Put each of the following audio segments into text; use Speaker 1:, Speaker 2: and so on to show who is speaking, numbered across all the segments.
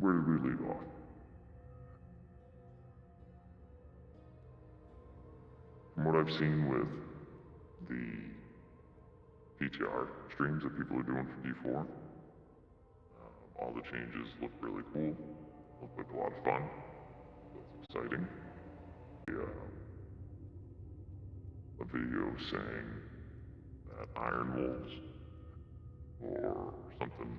Speaker 1: where did we leave off? From what I've seen with the PTR streams that people are doing for D4, all the changes look really cool, look like a lot of fun, that's exciting. A video saying that Iron Wolves, or something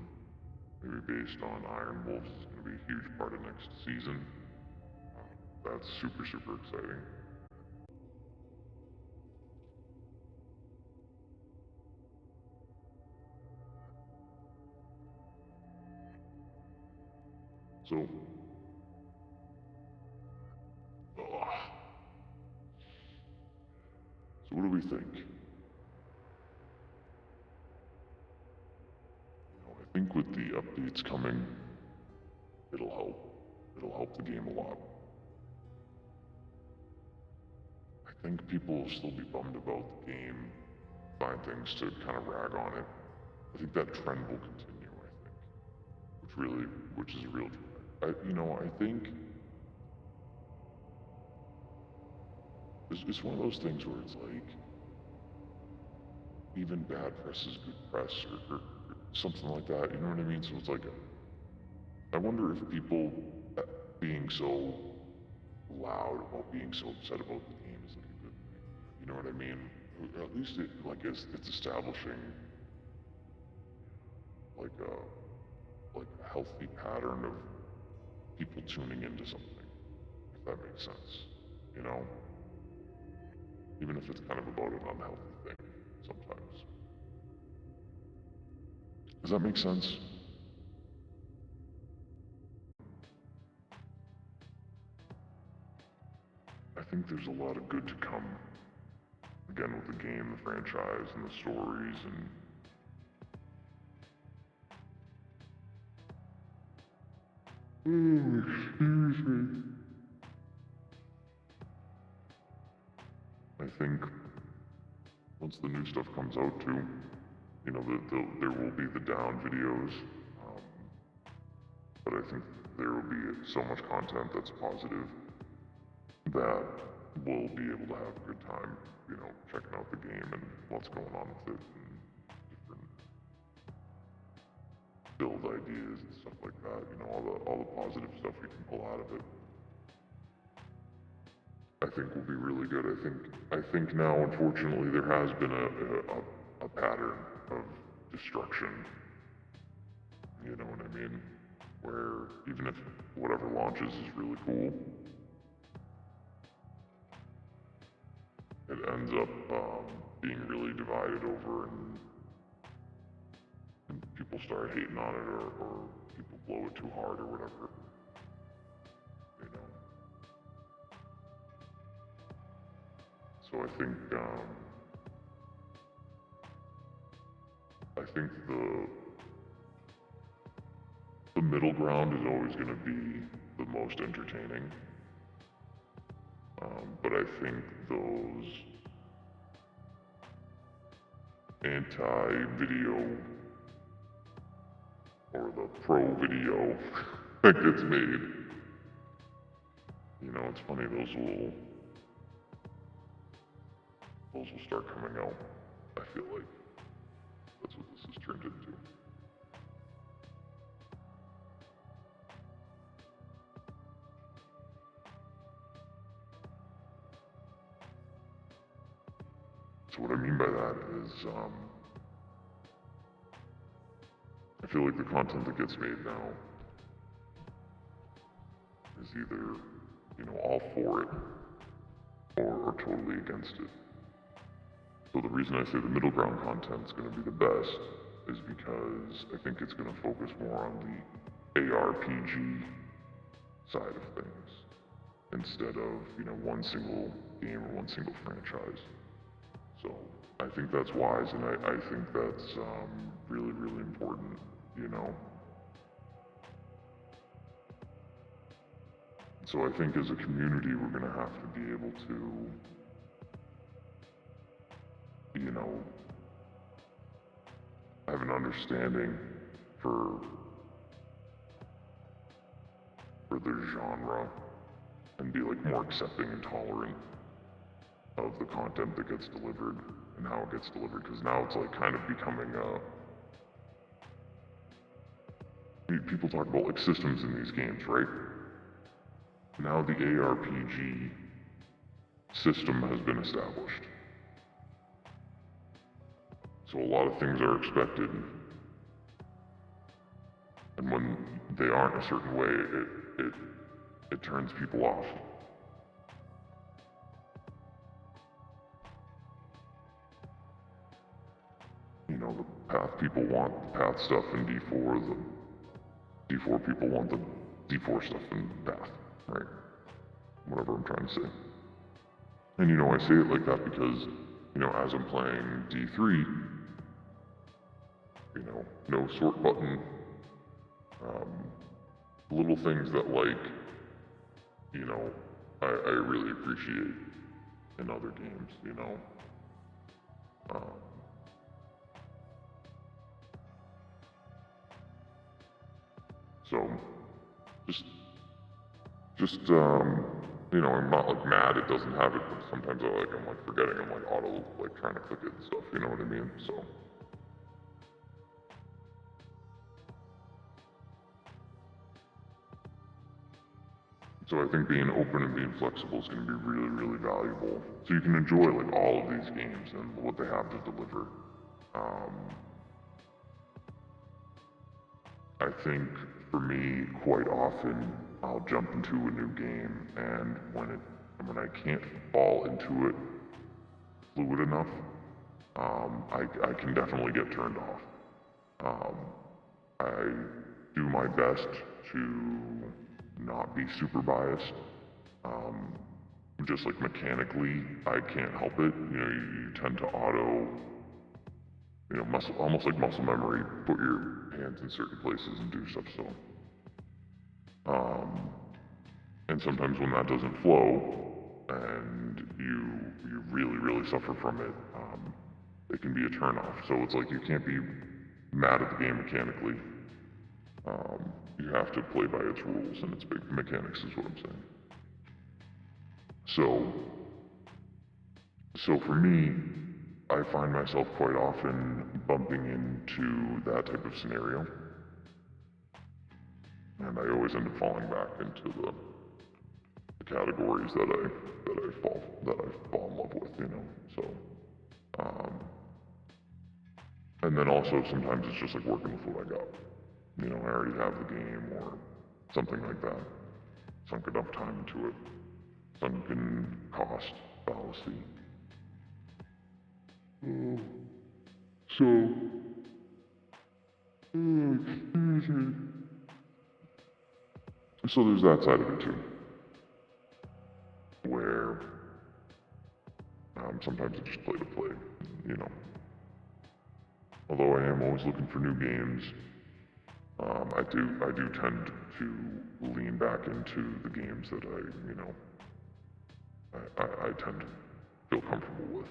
Speaker 1: maybe based on Iron Wolves, is going to be a huge part of next season. That's super exciting. So, what do we think? I think with the updates coming, it'll help. It'll help the game a lot. I think people will still be bummed about the game, find things to kind of rag on it. I think that trend will continue, I think, which is a real trend. I think it's one of those things where it's like, even bad press is good press, or something like that, you know what I mean? So it's like, I wonder if people being so loud about being so upset about the game is like a good thing. You know what I mean? Or at least it's establishing like a healthy pattern of people tuning into something, if that makes sense. You know? Even if it's kind of about an unhealthy thing sometimes. Does that make sense? I think there's a lot of good to come, again, with the game, the franchise, and the stories, and excuse me. I think once the new stuff comes out too, there will be the down videos, but I think there will be so much content that's positive that we'll be able to have a good time, checking out the game and what's going on with it, and different build ideas and stuff like that. All the positive stuff we can pull out of it, I think will be really good. I think now, unfortunately, there has been a pattern of destruction. You know what I mean? Where even if whatever launches is really cool, it ends up being really divided over, and people start hating on it, or people blow it too hard, or whatever. So I think the middle ground is always going to be the most entertaining. But I think those anti-video, or the pro-video that gets made, it's funny, those will start coming out. I feel like that's what this has turned into. So what I mean by that is, I feel like the content that gets made now is either, all for it, or totally against it. So the reason I say the middle ground content is going to be the best is because I think it's going to focus more on the ARPG side of things, instead of, one single game or one single franchise. So I think that's wise, and I think that's really important, So I think as a community, we're going to have to be able to, have an understanding for for the genre and be like more accepting and tolerant of the content that gets delivered and how it gets delivered, because now it's like kind of becoming people talk about like systems in these games, right? Now the ARPG system has been established. So a lot of things are expected, and when they aren't a certain way, it turns people off. You know, the path people want the path stuff in D4, the D4 people want the D4 stuff in path, right? Whatever I'm trying to say. And you know, I say it like that because, you know, as I'm playing D3, you know, no sort button, little things that, like, you know, I really appreciate in other games, you know. So, you know, I'm not like mad it doesn't have it, but sometimes I'm like forgetting, I'm like auto, like trying to click it and stuff, you know what I mean? So I think being open and being flexible is going to be really, really valuable. So you can enjoy like all of these games and what they have to deliver. I think for me, quite often, I'll jump into a new game, and when I can't fall into it fluid enough, I can definitely get turned off. I do my best to not be super biased. Just like mechanically, I can't help it. You know, you tend to auto, you know, almost like muscle memory, put your hands in certain places and do stuff. So, and sometimes when that doesn't flow, and you really, really suffer from it, it can be a turnoff. So it's like you can't be mad at the game mechanically. You have to play by its rules and its big mechanics, is what I'm saying. So for me, I find myself quite often bumping into that type of scenario, and I always end up falling back into the categories that I fall in love with, you know. So, and then also sometimes it's just like working with what I got. You know, I already have the game or something like that. Sunk enough time into it. Sunken cost fallacy. So, so there's that side of it too, where sometimes I just play to play, you know. Although I am always looking for new games, I do tend to lean back into the games that I tend to feel comfortable with.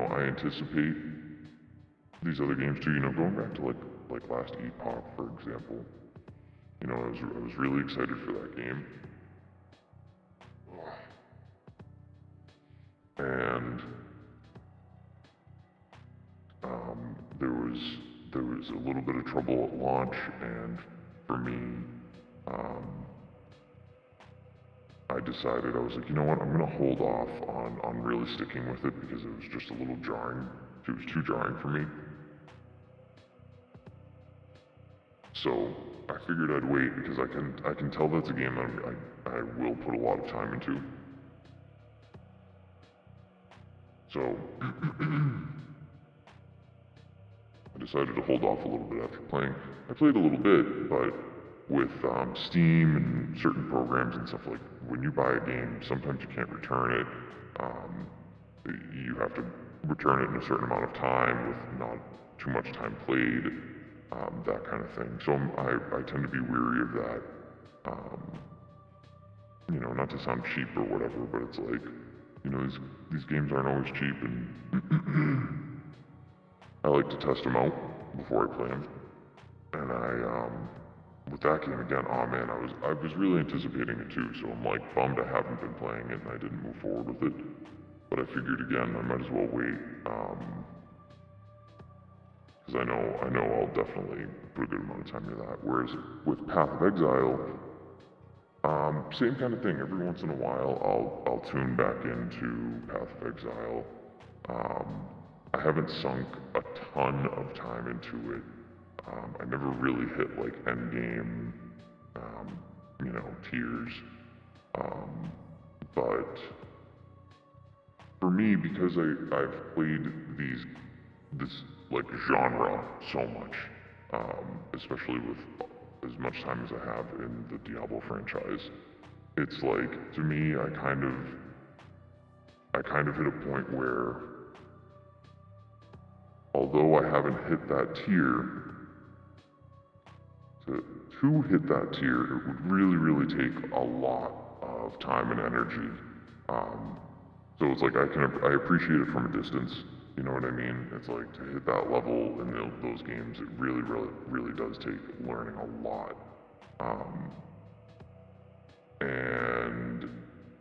Speaker 1: I anticipate these other games too, you know, going back to like last Epoch, for example. You know, I was really excited for that game. And there was a little bit of trouble at launch, and for me, I decided, I was like, you know what, I'm gonna hold off on really sticking with it because it was just a little jarring. It was too jarring for me. So I figured I'd wait because I can tell that's a game that I will put a lot of time into. So I decided to hold off a little bit after playing. I played a little bit, but with Steam and certain programs and stuff, like when you buy a game, sometimes you can't return it. You have to return it in a certain amount of time with not too much time played, that kind of thing. So I tend to be weary of that. You know, not to sound cheap or whatever, but it's like, you know, these games aren't always cheap, and I like to test them out, before I play them. And with that game again, oh man, I was really anticipating it too, so I'm like bummed I haven't been playing it and I didn't move forward with it. But I figured again, I might as well wait, because I know I'll definitely put a good amount of time into that. Whereas with Path of Exile, same kind of thing. Every once in a while, I'll tune back into Path of Exile. I haven't sunk a ton of time into it. I never really hit like end game, tiers. But for me, because I've played this like genre so much, especially with as much time as I have in the Diablo franchise, it's like to me, I kind of hit a point where, although I haven't hit that tier, to hit that tier, it would really take a lot of time and energy. So it's like I appreciate it from a distance. You know what I mean? It's like to hit that level in those games, it really does take learning a lot. And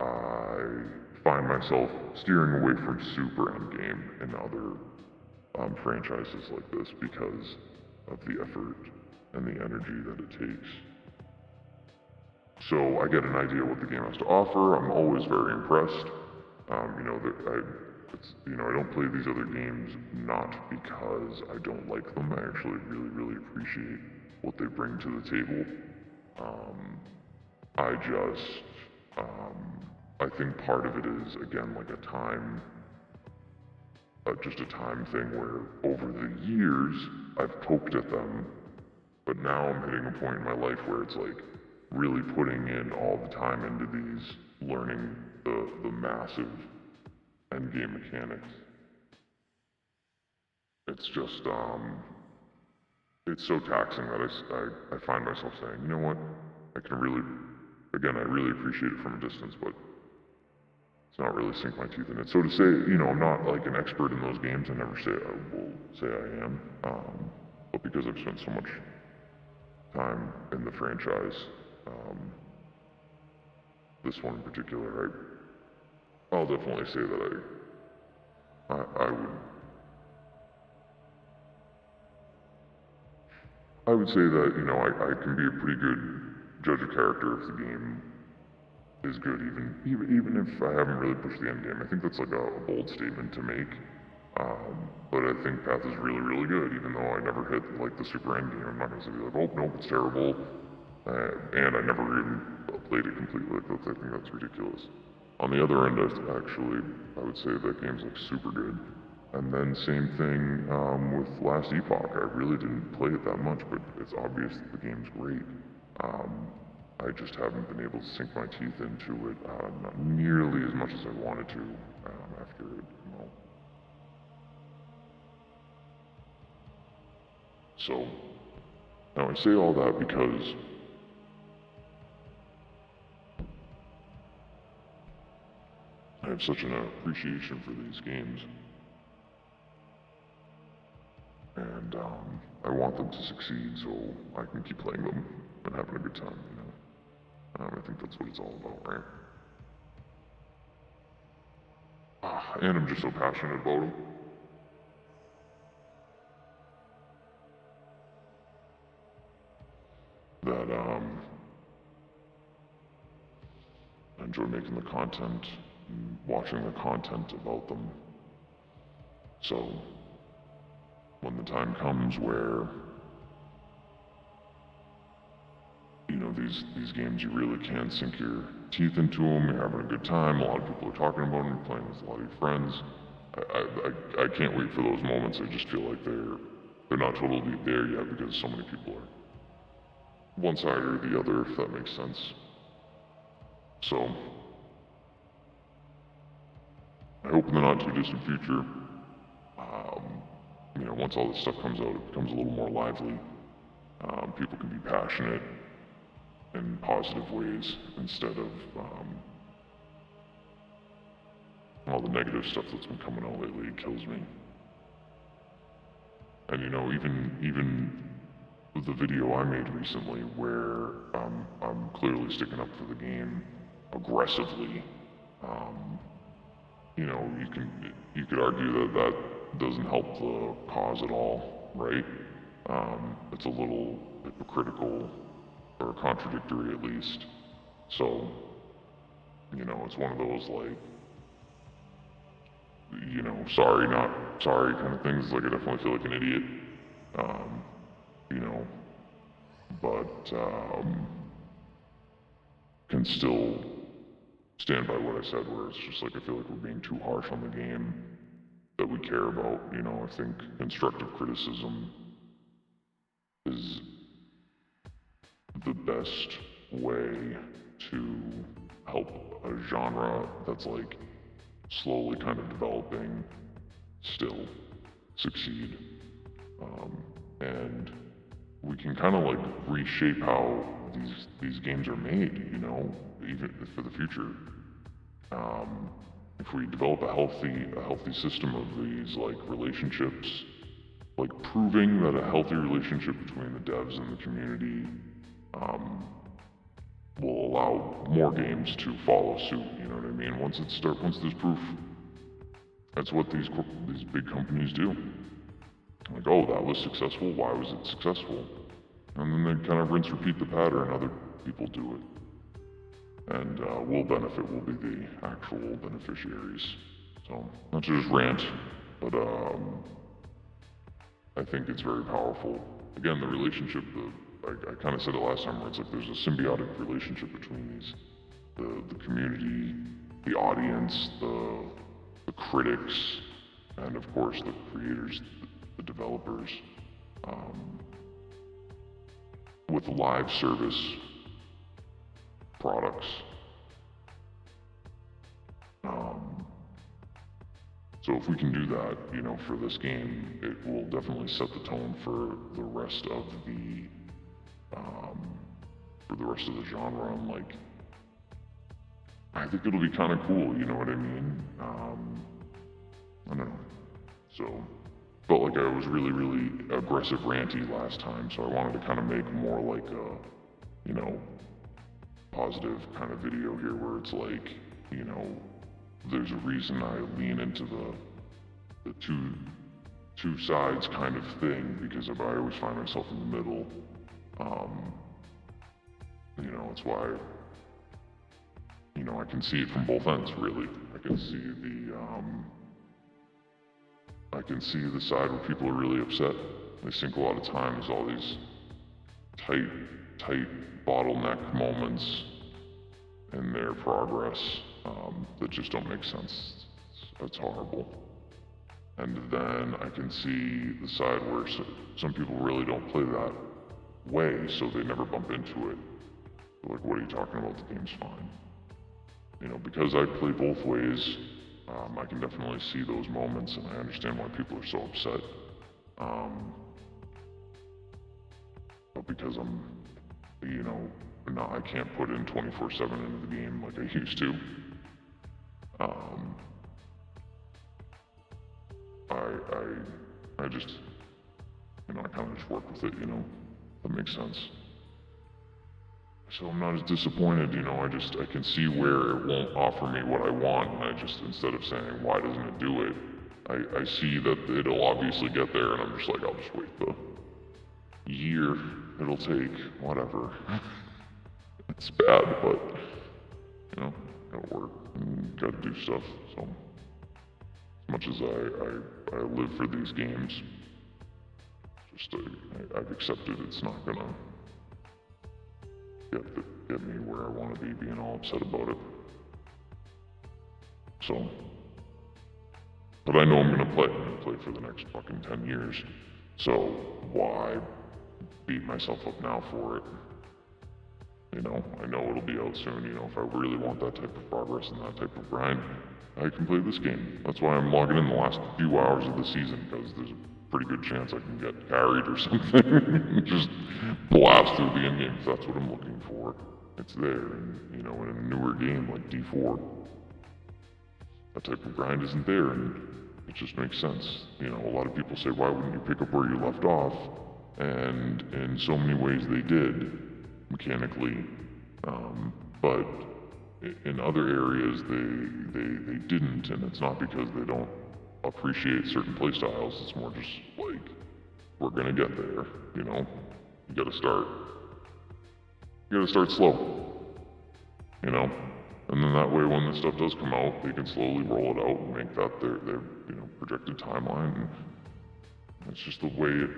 Speaker 1: I find myself steering away from super endgame in other franchises like this because of the effort and the energy that it takes. So I get an idea what the game has to offer. I'm always very impressed. I don't play these other games not because I don't like them. I actually really appreciate what they bring to the table. I just, I think part of it is again like just a time thing where over the years I've poked at them, but now I'm hitting a point in my life where it's like really putting in all the time into these, learning the massive endgame mechanics. It's just, it's so taxing that I find myself saying, you know what, I really appreciate it from a distance, but it's not really sink my teeth in it. So to say, I'm not like an expert in those games, I never will say I am, but because I've spent so much time in the franchise, this one in particular, I'll definitely say that I would say that, I can be a pretty good judge of character if the game is good, even if I haven't really pushed the end game. I think that's like a bold statement to make. But I think Path is really good, even though I never hit like the super end game. I'm not gonna say like, oh no, it's terrible, and I never even played it completely. Like I think that's ridiculous. On the other end, I would say that game's like super good. And then same thing with Last Epoch. I really didn't play it that much, but it's obvious that the game's great. I just haven't been able to sink my teeth into it, not nearly as much as I wanted to after it. So, now I say all that because I have such an appreciation for these games. And I want them to succeed so I can keep playing them and having a good time, I think that's what it's all about, right? And I'm just so passionate about them. That I enjoy making the content and watching the content about them. So when the time comes where these games, you really can sink your teeth into them, you're having a good time, a lot of people are talking about them, you're playing with a lot of your friends. I can't wait for those moments. I just feel like they're not totally there yet because so many people are one side or the other, if that makes sense. So I hope in the not too distant future, once all this stuff comes out, it becomes a little more lively. People can be passionate in positive ways instead of all the negative stuff that's been coming out lately. It kills me. And even with the video I made recently where I'm clearly sticking up for the game aggressively, you could argue that that doesn't help the cause at all, right? It's a little hypocritical or contradictory at least. So, it's one of those like, sorry, not sorry kind of things. Like I definitely feel like an idiot, um, you know, but can still stand by what I said. Where it's just like I feel like we're being too harsh on the game that we care about. I think constructive criticism is the best way to help a genre that's like slowly kind of developing still succeed. And we can kind of like reshape how these games are made, even for the future. If we develop a healthy system of these like relationships, like proving that a healthy relationship between the devs and the community will allow more games to follow suit. You know what I mean? Once there's proof, that's what these big companies do. Like, oh, that was successful. Why was it successful? And then they kind of rinse, repeat the pattern. Other people do it, and we'll benefit. We'll be the actual beneficiaries. So not to just rant, but I think it's very powerful. Again, the relationship. I kind of said it last time, where it's like there's a symbiotic relationship between the community, the audience, the critics, and of course the creators, the developers, with live service products. So if we can do that, for this game, it will definitely set the tone for the rest of the genre. And like, I think it'll be kind of cool. You know what I mean? I don't know. So felt like I was really, really aggressive, ranty last time. So I wanted to kind of make more like a, positive kind of video here, where it's like, there's a reason I lean into the two sides kind of thing, because I always find myself in the middle. It's why, I can see it from both ends, really. I can see the side where people are really upset. They sink a lot of time. There's all these tight bottleneck moments in their progress that just don't make sense. That's horrible. And then I can see the side where some people really don't play that way, so they never bump into it. They're like, what are you talking about? The game's fine. Because I play both ways, I can definitely see those moments, and I understand why people are so upset. But because I'm, I can't put in 24/7 into the game like I used to. I just, I kind of just work with it, that makes sense. So I'm not as disappointed, I can see where it won't offer me what I want, and I just, instead of saying, why doesn't it do it, I see that it'll obviously get there, and I'm just like, I'll just wait the year it'll take, whatever. It's bad, but, gotta work and gotta do stuff, so. As much as I live for these games, just I've accepted it's not gonna get me where I want to be, being all upset about it. So, but I know I'm gonna play. I'm gonna play for the next fucking 10 years. So why beat myself up now for it? I know it'll be out soon. If I really want that type of progress and that type of grind, I can play this game. That's why I'm logging in the last few hours of the season, because there's a pretty good chance I can get carried or something. Just blast through the end game, if that's what I'm looking for. It's there, and in a newer game like D4, that type of grind isn't there, and It just makes sense. You know, a lot of people say, why wouldn't you pick up where you left off? And in so many ways they did, mechanically. But in other areas they didn't, and it's not because they don't appreciate certain playstyles. It's more just like, we're gonna get there, you know? You gotta start slow, you know? And then that way when this stuff does come out, they can slowly roll it out and make that their projected timeline. And it's just the way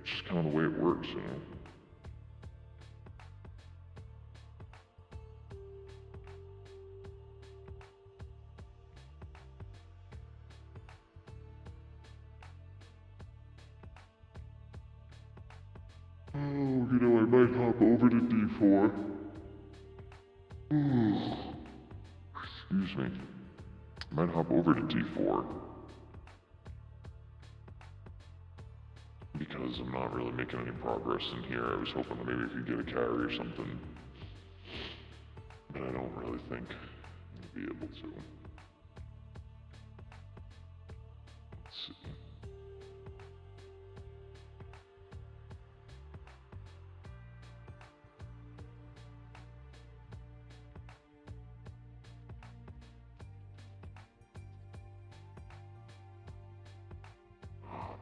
Speaker 1: it's just kind of the way it works, you know? Oh, I might hop over to D4. Excuse me. I might hop over to D4. Because I'm not really making any progress in here. I was hoping that maybe I could get a carry or something. But I don't really think I'll be able to. Let's see.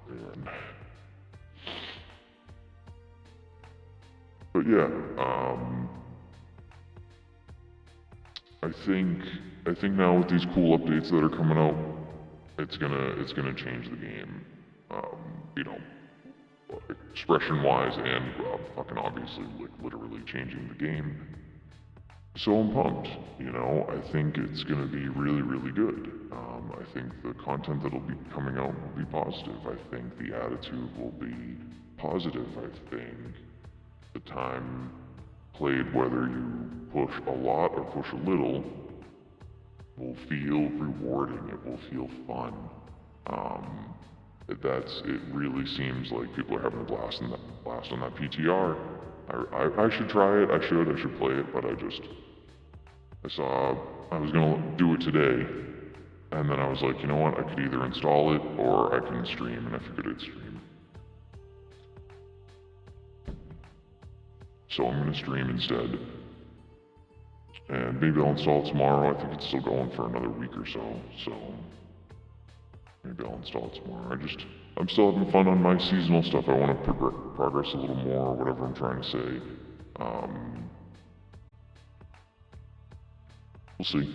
Speaker 1: Man. But yeah, I think now with these cool updates that are coming out, it's gonna change the game. You know, expression-wise and fucking obviously, like literally changing the game. So I'm pumped. You know, I think it's gonna be really, really good. I think the content that'll be coming out will be positive. I think the attitude will be positive. I think the time played, whether you push a lot or push a little, will feel rewarding. It will feel fun. It really seems like people are having a blast on that PTR. I should try it. I should play it, but I saw I was gonna do it today, and then I was like, you know what? I could either install it or I can stream, and I figured I'd stream. So I'm gonna stream instead. And maybe I'll install it tomorrow. I think it's still going for another week or so. So maybe I'll install it tomorrow. I'm still having fun on my seasonal stuff. I want to progress a little more, whatever I'm trying to say. We'll see.